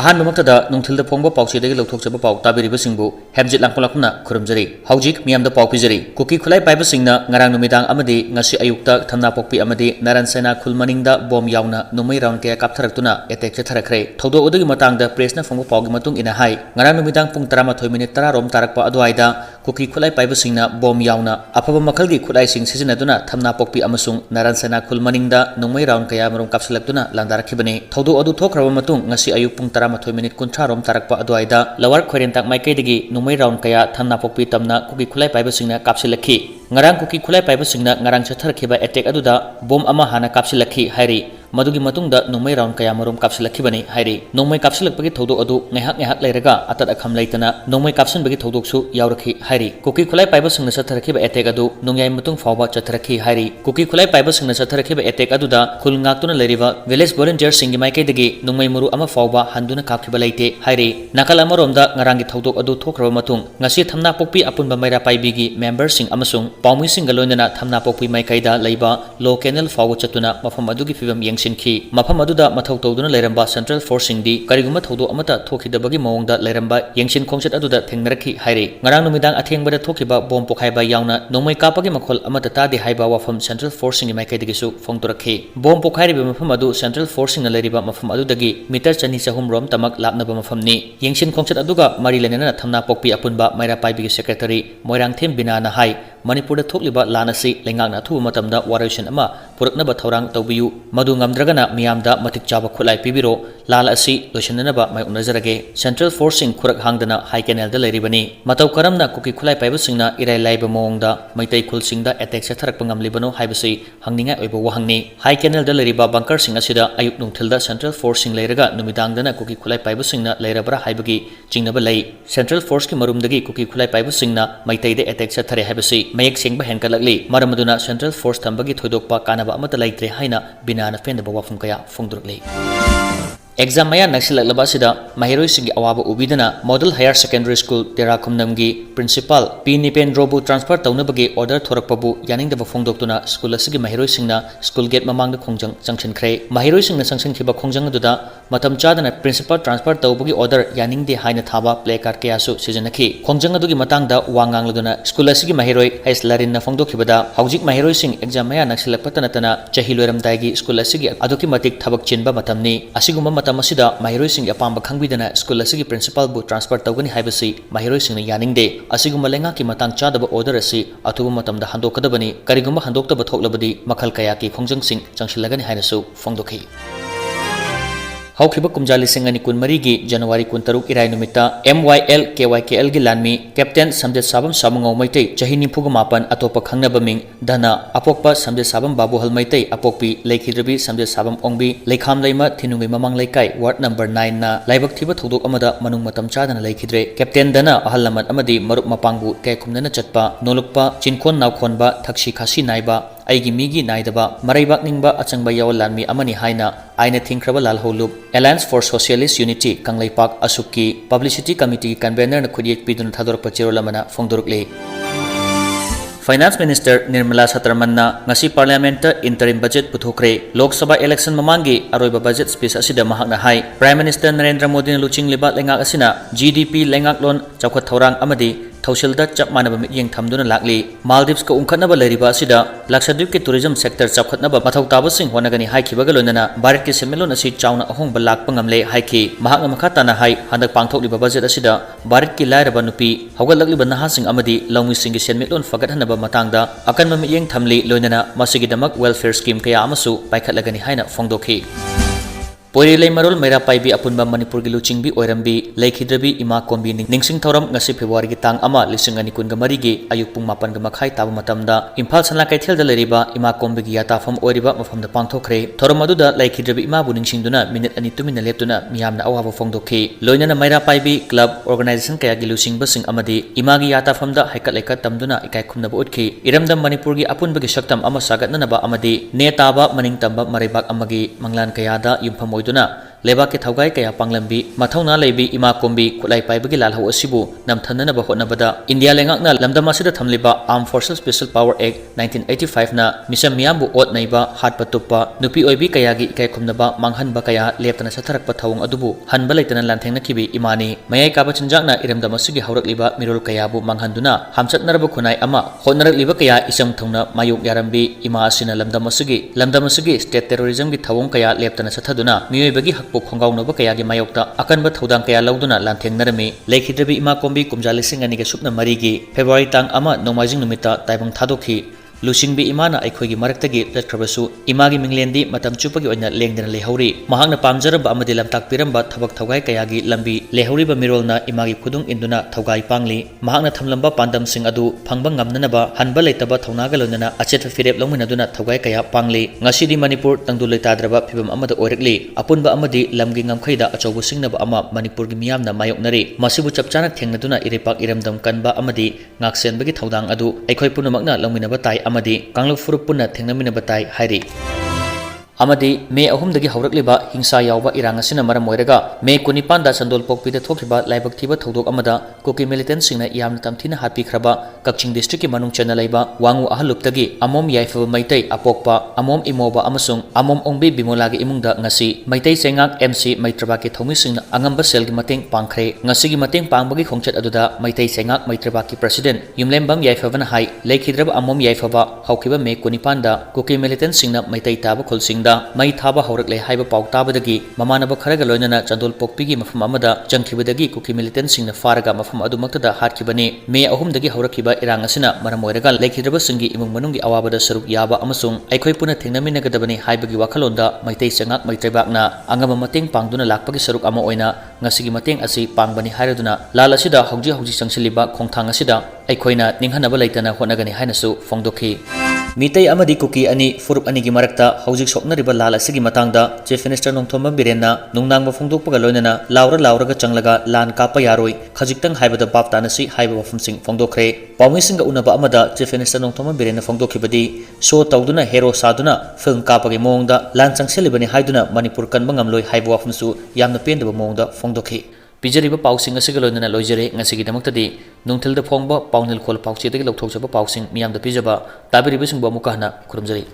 अहानबमक्तदा नुंथिलदा फोंगबा पाउचेदगी लौथोकचबा पाउ ताबिरिबसिंगबु हेमजित लांपोक्लाकपमना खुरमजरी हौजिक मियामदा पाउ पिजरी cookie खुलाई पाइबसिंगना ngarang numidang amadi ngasi ayukta thamnapokpi amadi naransena khulmaningda bom yauna numai round kaya kaptharaktuna attack chatharakre thodo odagi matangda pressna phongba paugi matung ina hai ngarang numidang pung 13 minute 10 rom tarakpa adwaida kuki khulai paibasingna bom yauna afaba makhalgi khulai sing sizinaduna thamnapokpi amasung naransena khulmaningda numai round kaya marom kapsilaktuna langdarakhibani thodo adu thokraba matung ngasi ayuk pung 13 minute 13 rom tarakpa adwaida lawar khoirentak maikaidagi numai round kaya thamnapokpi tamna kuki khulai paibasingna kapsilakhi ngarang kuki khulai paibasingna ngarang chatharakhiba attack aduda bom ama hana kapsilakhi hairi मधुगी मतुंगदा नोंमै round कया मरोम कापसिलखिबनी हाइरि नोंमै कापसिलखपगी थौदोक अदु ngैहाक ngैहाक लेरगा अतत अखम लेतना नोंमै कापसिनबगी थौदोकसु यावरखि हाइरि cookie खुलाई पाइबसिंगना चथरखिबा attack अदु नोंयाय मतुंग फावबा चथरखि हाइरि cookie खुलाई पाइबसिंगना चथरखिबा attack अदुदा खुल ngakतुना लेरिबा village volunteer सिंगी माइकेदगी नोंमै मुरु अमा फावबा हांदुना कापखिबा लेते हाइरि नाकल अमरोमदा ngaranggi थौदोक अदु थोखरबा मतुंग ngasi थमना पोकपी अपुनबा मैरा पाइबिगी मेंबर सिंग अमसुंग पाउमी सिंग लोइनना थमना पोकपी माइकैदा लेबा लो कैनल फावो चतुना मफम अदुगी फिबम यंगसिनखि मफम अदुदा मथौ तौदुना लेरंबा सेंट्रल फोर्सिंग दी करिगुमा थौदो अमता थोखिदबगी मौंगदा लेरंबा यंगसिन खोंगचत अदुदा थेंगरखि हाइरे ngarang numidang athengबदा थोखिबा बॉम पोखाइबा यावना नोंमै कापगी मखोल अमता तादि हाइबा वाफम सेंट्रल फोर्सिंग माइकैदगिसु फोंगतोरखि बॉम पोखाइरिबा मफम अदु सेंट्रल फोर्सिंग लेरिबा मफम अदुदगी मीटर 200 रोम तमक लापनबा मफमनी यंगसिन खोंगचत अदुगा मरी लेनना थमना पोकपी अपुनबा मैरा पाइबिगी सेक्रेटरी मोइरांगथेम बिनाना हाइ मणिपुर थोकलिबा लानसी लेंगांगना थुबा मतमदा वारेशन अमा पुरकनबा थौरांग तौबियु मधु ngamdragana miyamda matik chaba khulai pibiro lal asi loishananaba mai unazarage central forcing khurak hangdana high canal da leribani matau karamna kuki khulai paibasingna irai laiba mongda Meitei khulsingda attack se tharak pangamlibano haibasi hangninga oiba wahangni high canal da leriba bunker sing asida ayuk nungthilda central forcing leiraga numidangdana kuki khulai paibasingna leirabra haibagi jingnaba lei central force ki marumdagi kuki khulai paibasingna Meitei de attack se thare haibasi mayek singba henkalakli maramaduna central force thambagi thoidokpa kanaba amata laitre haina binana fendaba wafum kaya फोंगदुरले exam मया नक्सिलक्लबासिदा महिरोइसिंगी अवाबा उबिदना model higher secondary school तेराखुमनमगी principal P निपेंद्रोबु transfer तौनबगी order थोरकपबु यानिंगदबा फोंगदोक्तुना स्कूल असिगी महिरोइसिंगना स्कूल गेट ममांगदा खोंजंग चंगसिनख्रे महिरोइसिंगना चंगसिनखिबा खोंजंग अदुदा मतम चादना प्रिंसिपल ट्रांसफर तौबगी ऑर्डर यानिंगदे हाइना थाबा प्ले कार्ड कयासु सिजनखि खोंजंग अदुगी मतंगदा वांगांगलदुना स्कूल असिगी महिरोइ हाइस लारिनना फोंगदोखिबदा हौजिक महिरोइसिंग एग्जाम मया नक्सिलकपतनतना चहि लोइरमदाइगी स्कूल असिगी अदुकी मतिक थबक चिनबा मतमनी असिगुम मतमसिदा महिरोइसिंग अपांबा खंगबिदना स्कूल असिगी प्रिंसिपल बु ट्रांसफर तौगनी हाइबसी महिरोइसिंगना यानिंगदे असिगुम लेंगा की मतंग चादबा ऑर्डर असि अथुबा मतमदा हंदोकदबनी करिगुम हंदोक्तबा थोक्लबदी मखल कया की खोंजंगसिंग चंगसिलगनी हाइनसु फोंगदोखि हौखिबा कुमजा लिसिंग अनि कुनमरी की जनवरी 13 इराय नुमिता MYL KYKL की लानमी कैप्टन समजेत साबम सामंगौ मैतै चहि 95 अतोप खंगनबा मिंग धना अपोकपा समजेत साबम बाबुहल मैतै अपोकपी लेखिद्रबी समजेत साबम ओंबी लेखाम लैमा थिनुंगै ममंग लेकाय वार्ड नंबर 9 ना लाइबक थिबा थौदोक अमदा मनुंग मतम चादना लेखिद्रे कैप्टन दना अहल लमन अमदी मरुप मपांगबु कै खुमनना चटपा नोलुकपा चिनखोन नावखोनबा थक्सी खासी नाइबा आइगी मीगी नाइदबा मरैबाकनिंगबा अचंगबा यावल लानमी अमनी हाइना आइना थिंख्रबा लालहौलुप alliance for socialist unity Kangleipak असुकी पब्लिसिटी कमिटी कन्वेनर न खुदियक पिदुन थादोरप चिरोलमना फोंदोरकले फाइनेंस मिनिस्टर निर्मला सीतारमणना ngasi पार्लियामेंट इंटरिम बजेट पुथोखरे लोकसभा इलेक्शन ममांगी अरोइबा बजेट स्पीच असिदा महाकना हाई प्राइम मिनिस्टर नरेंद्र मोदी लुचिंगलिबा लेंगाक असिना GDP लेंगाक लोन चौखत थौरांग अमदी थौसिलदा चप मानब मियेंग थमदुना लागली मालदीव्स का उंखनबा लेरिबा असिदा लक्षद्वीप के टूरिज्म सेक्टर चौखतनबा मथौ ताबसिंग होनगनी हाइखिबगा लोनना भारत के सेमेलोन असि चाउना अहोंगबा लाकपा ngamle हाइखि महाकना मखाताना हाइ हंदक पांगथोकलिबा बजेट असिदा भारत की लायरबा नुपी हौगलकलिबा नहासिंग अमदी लौमिसिंग सेमेलोन फगतहनबा मतंगदा अकनबा मियेंग थमली लोनना मसिगिदमक वेलफेयर स्कीम कया अमसु पाइखतलगनी हाइना फोंगदोखि पोरी लेमरोल मेरा पाइबी अपुनबा मणिपुर की लुचिंगबी ओइरमबी लेखिद्रबी इमा कोंबी निंगसिंग थौरम ngasi फेब्रुवारी की तांग अमा लिसिंग अनि कुनगा मरी की अयुक पुंग मापन ग मखाई ताब मतमदा इम्फाल सनला कैथेल द लेरिबा इमा कोंबी की याताफम ओइरिबा मफमदा पांगथोखरे थौरम अदुदा लेखिद्रबी इमा बु निंगसिंगदुना मिनिट अनि तुमिना लेपतुना मियामना अवाबा फोंगदोखि लोइनना मेरा पाइबी क्लब ऑर्गेनाइजेशन कया की लुचिंग बसिंग अमदी इमा की याताफमदा हाइकत लेका तमदुना इकाय खुमनबा उठखि इरमदम मणिपुर की अपुनबा की शक्तम अमा सागतनबा अमदी ने ताबा मनिंग तंबा मरेबाक अमगी मंगलान कयादा युमफम ओइदुना लेबा के थौगाई कया पांगलंबी मथौना लेबी इमा कोम्बी खुलाई पाइबगी लालहौ असिबु नमथननब होटनबदा इंडिया लेंगाकना लमदम असिदा थमलिबा arm forces special power act 1985 ना मिसम मियामबु ओट नैबा हाटपा तुप्पा नुपी ओइबी कयागी इकाय खुमनबा मांगहनबा कया लेप्तना सथरकपा थौंग अदुबु हनबा लेतना लांथेंनखिबी इमानी मयाई काबा चिंजाकना इरमदम असिगी हौरकलिबा मिरोल कयाबु मांगहनदुना हमचतनरबा खुनाई अमा होटनरकलिबा कया इसम थौना मायुक यारंबी इमा असिना लमदम असिगी स्टेट टेररिज्म की थौंग कया लेप्तना सथदुना मियोइबगी हकपु खोंगाउनबा कयागी मायोक्ता अकनबा थौदांग कया लौदुना लांथेंनरमी लेखिद्रबी इमा कोम्बी कुमजा लिसिंग अनिगे सुपना मरीगी फेब्रुवारी तांग अमा नोमाइजिंग नुमिता ताइबंग थादोखी लुसिंग बी इमाना अखोगी मरक्तगी लटख्रबसु इमागी मिंगलेंदी मतम चुपगी ओइना लेंदना लेहौरी महांगना पामजरब अमदि लमताक पिरंबा थबक थौगाई कयागी लंबी लेहौरीबा मिरोलना इमागी खुदुंग इंदुना थौगाई पांगली महांगना थमलंबा पांदम सिंग अदु फंगबा ngamnanaba हनबा लेतबा थौनागा लोनना अचेत फिरेप लौमिनदुना थौगाई कया पांगली ngасidi मणिपुर तंगदु लेताद्रबा फिबम अमदा ओइरकली अपुनबा अमदि लमगी ngamkhayda अचौबु सिंगनबा अमा मणिपुर की मियामना मायोकनरी मसिबु चपचाना थेंगनदुना इरेपाक इरमदम कनबा अमदि ngaksenbagi थौदांग अदु अखोय पुनमकना लौमिनबा ताई अमदि कांगलु फुरुप पुनः थेंगनमिनबा ताई हाइरी अमदी मे अहुमदगी हौरकलिबा हिंसा यावबा इरांग असिना मरम ओइरगा मे कुनिपानदा संदोलपोकपीदा थोखिबा लाइबक थीबा थौदोक अमदा कुकी मिलिटेंट सिंगना यामना तमथिना हाटपीख्रबा कक्चिंग डिस्ट्रिक्ट की मनुंग चेना लैबा वांगु अहलुपतगी अमोम याइफबा मैतै अपोकपा अमोम इमोबा अमसुंग अमोम ओंबी बिमोलागी इमुंगदा ngasi मैतै सेंगाक एमसी मैत्रबा के थौमी सिंगना अंगंबा सेलगी मतेंग पांगख्रे ngasiगी मतेंग पांगबगी खोंगचत अदुदा मैतै सेंगाक मैत्रबा की प्रेसिडेंट युमलेंबम याइफबना हाई लेखिद्रबा अमोम याइफबा हौखिबा मे कुनिपानदा कुकी मिलिटेंट सिंगना मैतै ताबा खुलसिंग मई थाबा हौरकले हाइबा पाउ ताबदगी ममानबा खरगा लोइनना चंदोल पोकपीगी मफम अमदा चंखिबदगी कुकी मिलिटेंट सिंगना फारगा मफम अदुमक्तदा हाटखिबनी मे अहुमदगी हौरखिबा इरांग असिना मरम ओइरगा लेखिद्रबा सिंगी इमुंग मनुंगी अवाबदा सरुक याबा अमसुंग अखोय पुना थेंगनमिनगदबनी हाइबगी वाखलोंदा मैतै सेंगाक मैत्रैबाकना अंगमा मतेंग पांगदुना लाकपगी सरुक अमा ओइना ngасigi मतेंग असि पांगबनी हाइरदुना लाल असिदा हौजी हौजी चंगसिलिबा खोंथांग असिदा अखोयना निंहनबा लेतना होनगनी हाइनसु फोंदोखि मीतई अमदी कुकी अनि फुरुप अनि की मरक्ता हौजिक सोकनरिबा लाल असिगी मतांगदा चीफ मिनिस्टर नोंथोंबा बिरेनना नुंगनांगबा फोंदोकपगा लोइनना लाउरगा चंगलगा लान कापा यारोय खजिक्तंग हाइबदा बाप तानसी हाइबा वफमसिंग फोंदोखरे पाउमिसिंगा उनबा अमदा चीफ मिनिस्टर नोंथोंबा बिरेनना फोंदोखिबदी शो तौदुना हेरो सादुना फिल्म कापगे मोंगदा लान चंगसेलिबनी हाइदुना मणिपुर कनबा ngamloi हाइबा वफमसु यामना पेंदबा मोंगदा फोंदोखि पिजरिबा पाउसिंग असिगा लोइनना लोइजरे ngasigidamaktadi nungthilda phongba paunil khol pauchedagi lokthokjaba pausing miyamda pijaba tabiribisingbwa mukahna khurumjari।